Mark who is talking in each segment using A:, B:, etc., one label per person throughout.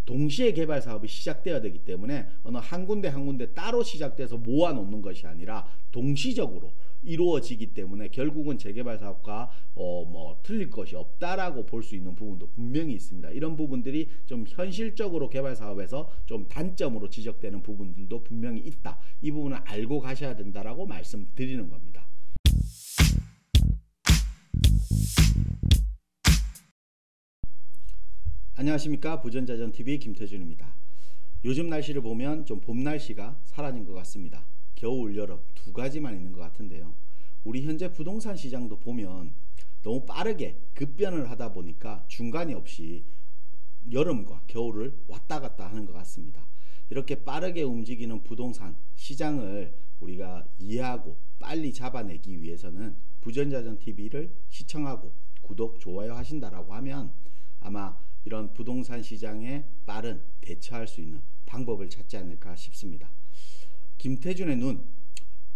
A: 동시에 개발 사업이 시작되어야 되기 때문에 어느 한 군데 한 군데 따로 시작돼서 모아놓는 것이 아니라 동시적으로 이루어지기 때문에 결국은 재개발 사업과 뭐 틀릴 것이 없다라고 볼 수 있는 부분도 분명히 있습니다. 이런 부분들이 좀 현실적으로 개발 사업에서 좀 단점으로 지적되는 부분들도 분명히 있다. 이 부분을 알고 가셔야 된다라고 말씀드리는 겁니다. 안녕하십니까, 부전자전TV 김태준입니다. 요즘 날씨를 보면 좀 봄 날씨가 사라진 것 같습니다. 겨울, 여름 두 가지만 있는 것 같은데요. 우리 현재 부동산 시장도 보면 너무 빠르게 급변을 하다 보니까 중간이 없이 여름과 겨울을 왔다 갔다 하는 것 같습니다. 이렇게 빠르게 움직이는 부동산 시장을 우리가 이해하고 빨리 잡아내기 위해서는 부전자전TV를 시청하고 구독, 좋아요 하신다라고 하면 아마 이런 부동산 시장에 빠른 대처할 수 있는 방법을 찾지 않을까 싶습니다. 김태준의 눈,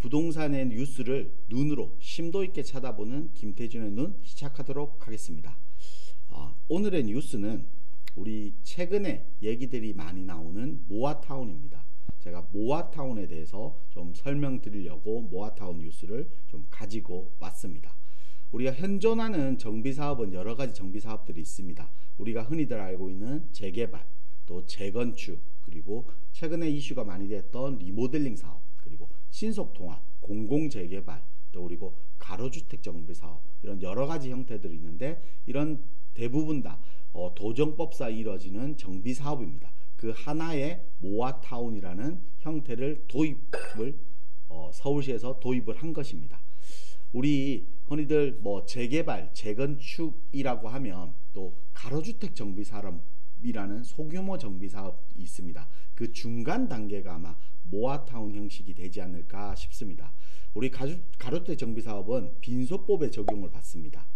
A: 부동산의 뉴스를 눈으로 심도 있게 쳐다보는 김태준의 눈 시작하도록 하겠습니다. 오늘의 뉴스는 우리 최근에 얘기들이 많이 나오는 모아타운입니다. 제가 모아타운에 대해서 좀 설명드리려고 모아타운 뉴스를 좀 가지고 왔습니다. 우리가 현존하는 정비사업은 여러가지 정비사업들이 있습니다. 우리가 흔히들 알고 있는 재개발, 또 재건축, 그리고 최근에 이슈가 많이 됐던 리모델링 사업, 그리고 신속통합, 공공재개발, 또 그리고 가로주택 정비사업, 이런 여러가지 형태들이 있는데 이런 대부분 다 도정법상 이루어지는 정비사업입니다. 그 하나의 모아타운이라는 형태를 서울시에서 도입을 한 것입니다. 우리 흔히들 뭐 재개발, 재건축이라고 하면 또 가로주택 정비사업이라는 소규모 정비사업이 있습니다. 그 중간 단계가 아마 모아타운 형식이 되지 않을까 싶습니다. 우리 가로주택 정비사업은 빈소법에 적용을 받습니다.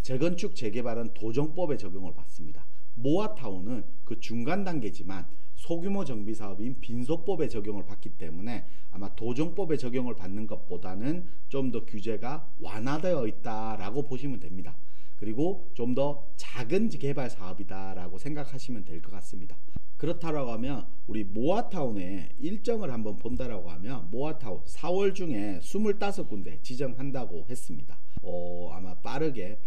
A: 재건축, 재개발은 도정법에 적용을 받습니다. 모아타운은 그 중간 단계지만 소규모 정비사업인 빈소법에 적용을 받기 때문에 아마 도정법에 적용을 받는 것보다는 좀 더 규제가 완화되어 있다라고 보시면 됩니다. 그리고 좀 더 작은 개발 사업이다라고 생각하시면 될 것 같습니다. 그렇다라고 하면 우리 모아타운의 일정을 한번 본다라고 하면 모아타운 4월 중에 25군데 지정한다고 했습니다. 아마 빠르게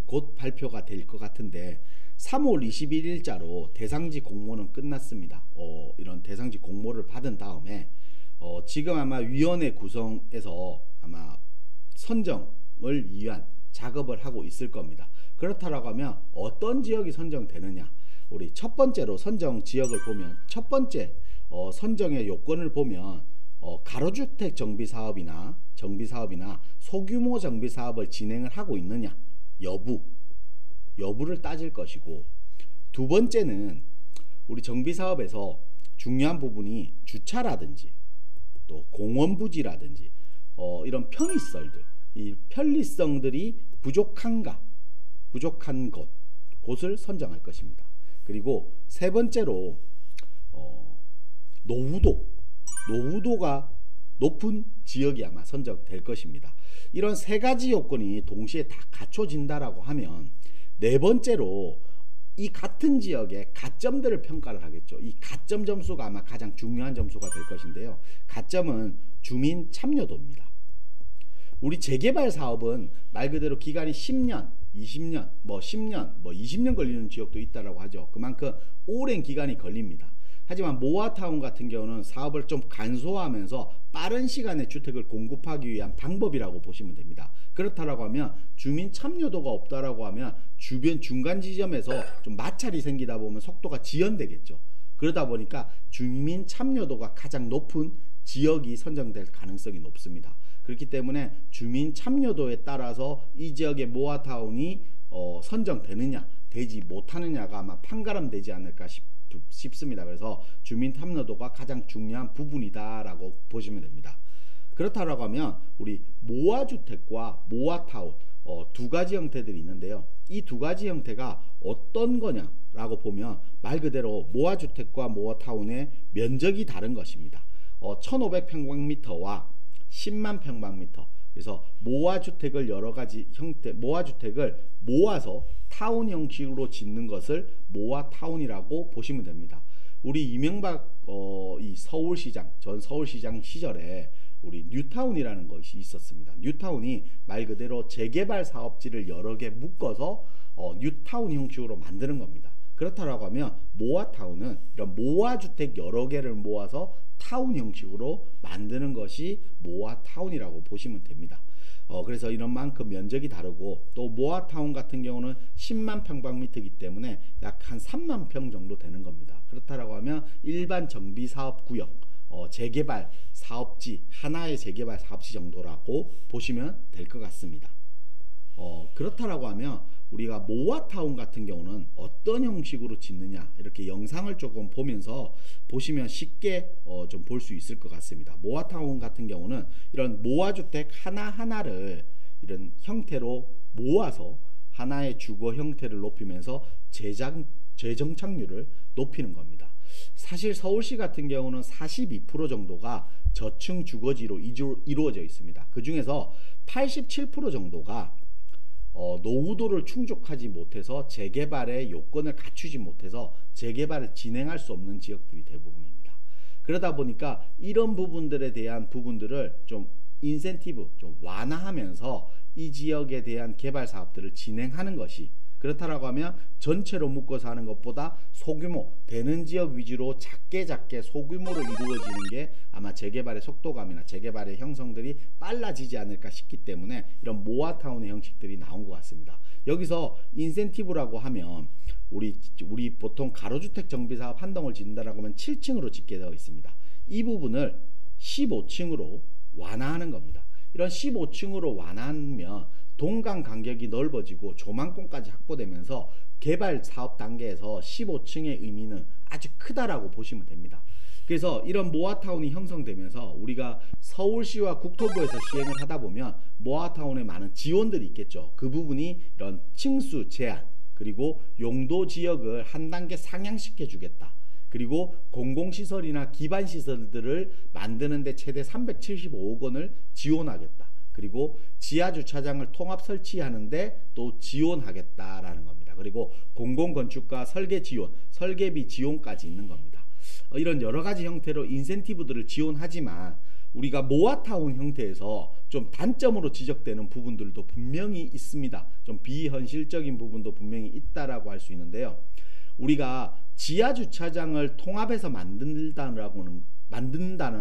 A: 곧 발표가 될 것 같은데 3월 21일자로 대상지 공모는 끝났습니다. 이런 대상지 공모를 받은 다음에 지금 아마 위원회 구성에서 아마 선정을 위한 작업을 하고 있을 겁니다. 그렇다라고 하면 어떤 지역이 선정되느냐, 우리 첫 번째로 선정 지역을 보면 첫 번째 선정의 요건을 보면 가로주택 정비사업이나 소규모 정비사업을 진행을 하고 있느냐 여부를 따질 것이고, 두 번째는 우리 정비사업에서 중요한 부분이 주차라든지 또 공원부지라든지 이런 편의시설들, 이 편리성들이 부족한 곳을 선정할 것입니다. 그리고 세 번째로 노후도가 높은 지역이 아마 선정될 것입니다. 이런 세 가지 요건이 동시에 다 갖춰진다라고 하면 네 번째로 이 같은 지역의 가점들을 평가를 하겠죠. 이 가점 점수가 아마 가장 중요한 점수가 될 것인데요. 가점은 주민 참여도입니다. 우리 재개발 사업은 말 그대로 기간이 10년, 20년, 10년, 20년 걸리는 지역도 있다라고 하죠. 그만큼 오랜 기간이 걸립니다. 하지만 모아타운 같은 경우는 사업을 좀 간소화하면서 빠른 시간에 주택을 공급하기 위한 방법이라고 보시면 됩니다. 그렇다라고 하면 주민 참여도가 없다라고 하면 주변 중간 지점에서 좀 마찰이 생기다 보면 속도가 지연되겠죠. 그러다 보니까 주민 참여도가 가장 높은 지역이 선정될 가능성이 높습니다. 그렇기 때문에 주민 참여도에 따라서 이 지역의 모아타운이 선정되느냐 되지 못하느냐가 아마 판가름되지 않을까 싶습니다. 그래서 주민 참여도가 가장 중요한 부분이다 라고 보시면 됩니다. 그렇다라고 하면 우리 모아주택과 모아타운 두 가지 형태들이 있는데요. 이 두 가지 형태가 어떤 거냐 라고 보면 말 그대로 모아주택과 모아타운의 면적이 다른 것입니다. 1500평방미터와 10만 평방미터. 그래서 모아주택을 여러가지 형태, 모아주택을 모아서 타운 형식으로 짓는 것을 모아타운이라고 보시면 됩니다. 우리 이명박 이 서울시장 전 서울시장 시절에 우리 뉴타운이라는 것이 있었습니다. 뉴타운이 말 그대로 재개발 사업지를 여러 개 묶어서 뉴타운 형식으로 만드는 겁니다. 그렇다라고 하면 모아타운은 이런 모아주택 여러 개를 모아서 타운 형식으로 만드는 것이 모아타운이라고 보시면 됩니다. 그래서 이런 만큼 면적이 다르고 또 모아타운 같은 경우는 10만 평방미터이기 때문에 약 한 3만 평 정도 되는 겁니다. 그렇다라고 하면 일반 정비사업구역 재개발 사업지 하나의 재개발 사업지 정도라고 보시면 될 것 같습니다. 그렇다라고 하면 우리가 모아타운 같은 경우는 어떤 형식으로 짓느냐 이렇게 영상을 조금 보면서 보시면 쉽게 좀 볼 수 있을 것 같습니다. 모아타운 같은 경우는 이런 모아주택 하나하나를 이런 형태로 모아서 하나의 주거 형태를 높이면서 재정착률을 높이는 겁니다. 사실 서울시 같은 경우는 42% 정도가 저층 주거지로 이루어져 있습니다. 그 중에서 87% 정도가 노후도를 충족하지 못해서 재개발의 요건을 갖추지 못해서 재개발을 진행할 수 없는 지역들이 대부분입니다. 그러다 보니까 이런 부분들에 대한 부분들을 좀 인센티브 좀 완화하면서 이 지역에 대한 개발 사업들을 진행하는 것이, 그렇다라고 하면 전체로 묶어서 하는 것보다 소규모 되는 지역 위주로 작게 소규모로 이루어지는 게 아마 재개발의 속도감이나 재개발의 형성들이 빨라지지 않을까 싶기 때문에 이런 모아타운의 형식들이 나온 것 같습니다. 여기서 인센티브라고 하면 우리 보통 가로주택 정비사업 한 동을 짓는다라고 하면 7층으로 짓게 되어 있습니다. 이 부분을 15층으로 완화하는 겁니다. 이런 15층으로 완화하면 동강 간격이 넓어지고 조망권까지 확보되면서 개발 사업 단계에서 15층의 의미는 아주 크다라고 보시면 됩니다. 그래서 이런 모아타운이 형성되면서 우리가 서울시와 국토부에서 시행을 하다 보면 모아타운에 많은 지원들이 있겠죠. 그 부분이 이런 층수 제한, 그리고 용도 지역을 한 단계 상향시켜 주겠다. 그리고 공공시설이나 기반시설들을 만드는데 최대 375억 원을 지원하겠다. 그리고 지하주차장을 통합 설치하는데 또 지원하겠다라는 겁니다. 그리고 공공건축과 설계 지원, 설계비 지원까지 있는 겁니다. 이런 여러가지 형태로 인센티브들을 지원하지만 우리가 모아타운 형태에서 좀 단점으로 지적되는 부분들도 분명히 있습니다. 좀 비현실적인 부분도 분명히 있다라고 할 수 있는데요. 우리가 지하주차장을 통합해서 만든다는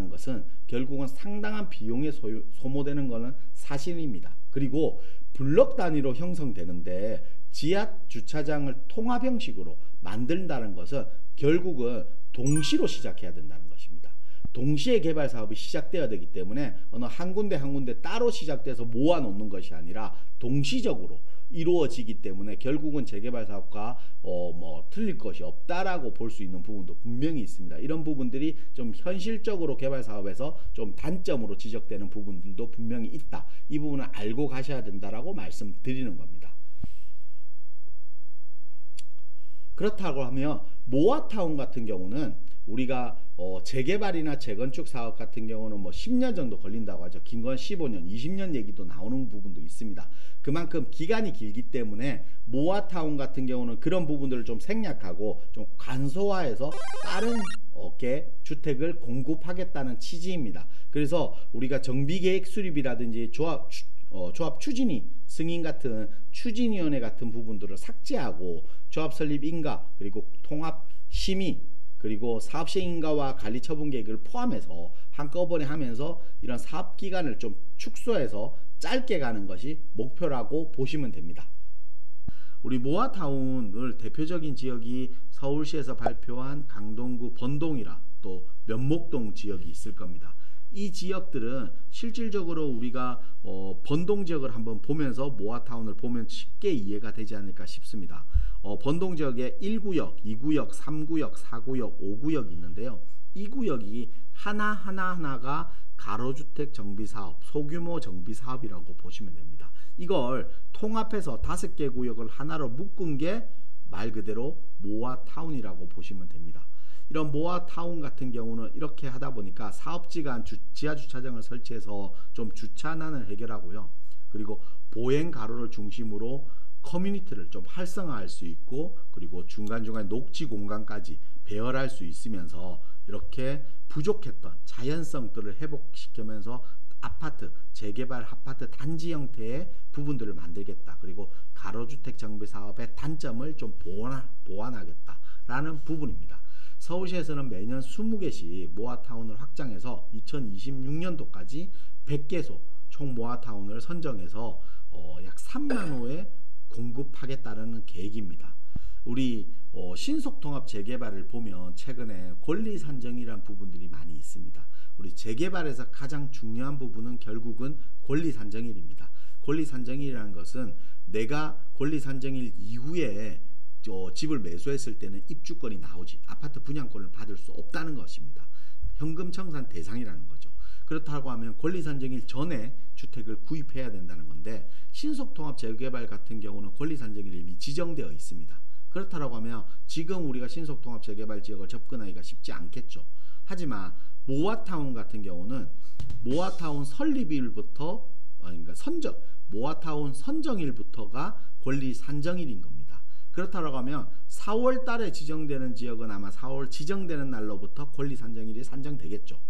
A: 것은 결국은 상당한 비용에 소모되는 것은 사실입니다. 그리고 블럭 단위로 형성되는데 지하주차장을 통합 형식으로 만든다는 것은 결국은 동시로 시작해야 된다는 것입니다. 동시에 개발 사업이 시작되어야 되기 때문에 어느 한 군데 따로 시작돼서 모아놓는 것이 아니라 동시적으로 이루어지기 때문에 결국은 재개발 사업과 틀릴 것이 없다라고 볼 수 있는 부분도 분명히 있습니다. 이런 부분들이 좀 현실적으로 개발 사업에서 좀 단점으로 지적되는 부분들도 분명히 있다. 이 부분을 알고 가셔야 된다라고 말씀드리는 겁니다. 그렇다고 하면 모아타운 같은 경우는 우리가 재개발이나 재건축 사업 같은 경우는 10년 정도 걸린다고 하죠. 긴 건 15년, 20년 얘기도 나오는 부분도 있습니다. 그만큼 기간이 길기 때문에 모아타운 같은 경우는 그런 부분들을 좀 생략하고 좀 간소화해서 다른 주택을 공급하겠다는 취지입니다. 그래서 우리가 정비계획 수립이라든지 조합 추진위 승인 같은 추진위원회 같은 부분들을 삭제하고 조합 설립 인가, 그리고 통합 심의, 그리고 사업시행 인가와 관리 처분 계획을 포함해서 한꺼번에 하면서 이런 사업 기간을 좀 축소해서 짧게 가는 것이 목표라고 보시면 됩니다. 우리 모아타운을 대표적인 지역이 서울시에서 발표한 강동구 번동이라 또 면목동 지역이 있을 겁니다. 이 지역들은 실질적으로 우리가 번동 지역을 한번 보면서 모아타운을 보면 쉽게 이해가 되지 않을까 싶습니다. 번동 지역에 1구역, 2구역, 3구역, 4구역, 5구역이 있는데요. 이 구역이 하나가 가로주택 정비사업, 소규모 정비사업이라고 보시면 됩니다. 이걸 통합해서 5개 구역을 하나로 묶은 게 말 그대로 모아타운이라고 보시면 됩니다. 이런 모아타운 같은 경우는 이렇게 하다 보니까 사업지간 지하주차장을 설치해서 좀 주차난을 해결하고요. 그리고 보행 가로를 중심으로 커뮤니티를 좀 활성화할 수 있고, 그리고 중간중간 녹지 공간까지 배열할 수 있으면서 이렇게 부족했던 자연성들을 회복시키면서 아파트, 재개발 아파트 단지 형태의 부분들을 만들겠다. 그리고 가로주택 정비 사업의 단점을 좀 보완하겠다라는 부분입니다. 서울시에서는 매년 20개씩 모아타운을 확장해서 2026년도까지 100개소 총 모아타운을 선정해서 약 3만 호에 공급하겠다는 계획입니다. 우리 신속통합 재개발을 보면 최근에 권리산정이라는 부분들이 많이 있습니다. 우리 재개발에서 가장 중요한 부분은 결국은 권리산정일입니다. 권리산정일이라는 것은 내가 권리산정일 이후에 집을 매수했을 때는 입주권이 나오지 아파트 분양권을 받을 수 없다는 것입니다. 현금 청산 대상이라는 거죠. 그렇다고 하면 권리산정일 전에 주택을 구입해야 된다는 건데, 신속통합 재개발 같은 경우는 권리산정일이 이미 지정되어 있습니다. 그렇다고 하면 지금 우리가 신속통합 재개발 지역을 접근하기가 쉽지 않겠죠. 하지만 모아타운 같은 경우는 모아타운 설립일부터, 그러니까 모아타운 선정일부터가 권리산정일인 겁니다. 그렇다고 하면 4월 달에 지정되는 지역은 아마 4월 지정되는 날로부터 권리산정일이 산정되겠죠.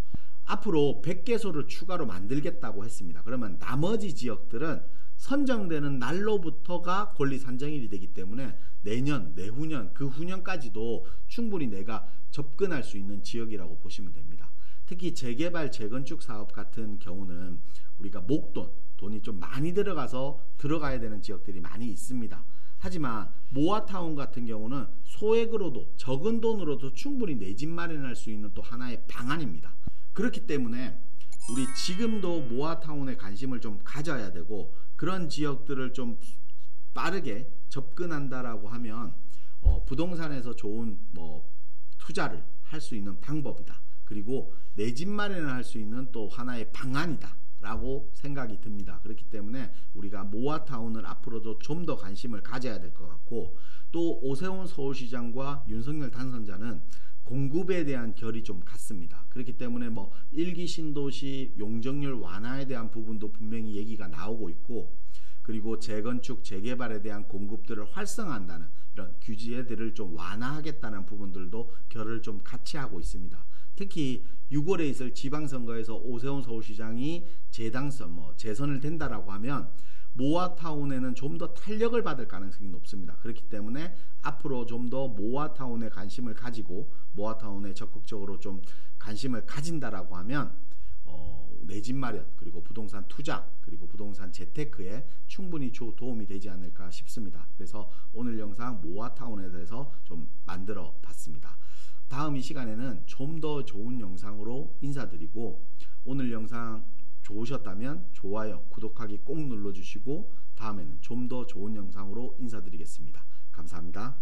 A: 앞으로 100개소를 추가로 만들겠다고 했습니다. 그러면 나머지 지역들은 선정되는 날로부터가 권리산정일이 되기 때문에 내년, 내후년, 그 후년까지도 충분히 내가 접근할 수 있는 지역이라고 보시면 됩니다. 특히 재개발, 재건축 사업 같은 경우는 우리가 목돈, 돈이 좀 많이 들어가야 되는 지역들이 많이 있습니다. 하지만 모아타운 같은 경우는 소액으로도, 적은 돈으로도 충분히 내 집 마련할 수 있는 또 하나의 방안입니다. 그렇기 때문에 우리 지금도 모아타운에 관심을 좀 가져야 되고, 그런 지역들을 좀 빠르게 접근한다라고 하면 부동산에서 좋은 투자를 할 수 있는 방법이다. 그리고 내 집 마련을 할 수 있는 또 하나의 방안이다 라고 생각이 듭니다. 그렇기 때문에 우리가 모아타운을 앞으로도 좀 더 관심을 가져야 될 것 같고, 또 오세훈 서울시장과 윤석열 당선자는 공급에 대한 결이 좀 같습니다. 그렇기 때문에 1기 신도시 용적률 완화에 대한 부분도 분명히 얘기가 나오고 있고, 그리고 재건축, 재개발에 대한 공급들을 활성화한다는 이런 규제들을 좀 완화하겠다는 부분들도 결을 좀 같이 하고 있습니다. 특히 6월에 있을 지방선거에서 오세훈 서울시장이 재선을 된다라고 하면 모아타운에는 좀 더 탄력을 받을 가능성이 높습니다. 그렇기 때문에 앞으로 좀 더 모아타운에 관심을 가지고 모아타운에 적극적으로 좀 관심을 가진다라고 하면 내 집 마련, 그리고 부동산 투자, 그리고 부동산 재테크에 충분히 도움이 되지 않을까 싶습니다. 그래서 오늘 영상 모아타운에 대해서 좀 만들어 봤습니다. 다음 이 시간에는 좀 더 좋은 영상으로 인사드리고, 오늘 영상 좋으셨다면 좋아요, 구독하기 꼭 눌러주시고, 다음에는 좀 더 좋은 영상으로 인사드리겠습니다. 감사합니다.